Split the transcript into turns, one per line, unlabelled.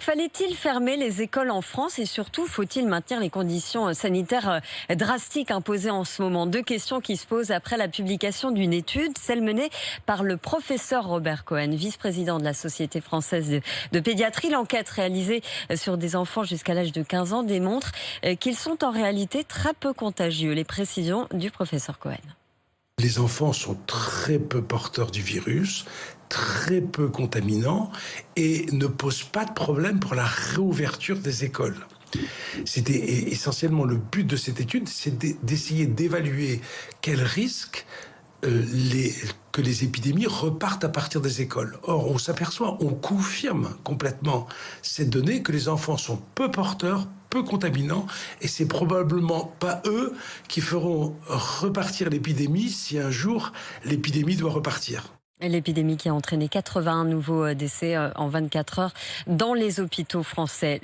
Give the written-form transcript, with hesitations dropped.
Donc, fallait-il fermer les écoles en France et surtout, faut-il maintenir les conditions sanitaires drastiques imposées en ce moment? Deux questions qui se posent après la publication d'une étude, celle menée par le professeur Robert Cohen, vice-président de la Société française de pédiatrie. L'enquête réalisée sur des enfants jusqu'à l'âge de 15 ans démontre qu'ils sont en réalité très peu contagieux. Les précisions du professeur Cohen.
Les enfants sont très peu porteurs du virus, très peu contaminants et ne posent pas de problème pour la réouverture des écoles. C'était essentiellement le but de cette étude, c'est d'essayer d'évaluer quels risques que les épidémies repartent à partir des écoles. Or, on s'aperçoit, on confirme complètement cette donnée que les enfants sont peu porteurs, peu contaminants, et c'est probablement pas eux qui feront repartir l'épidémie si un jour l'épidémie doit repartir.
L'épidémie qui a entraîné 81 nouveaux décès en 24 heures dans les hôpitaux français.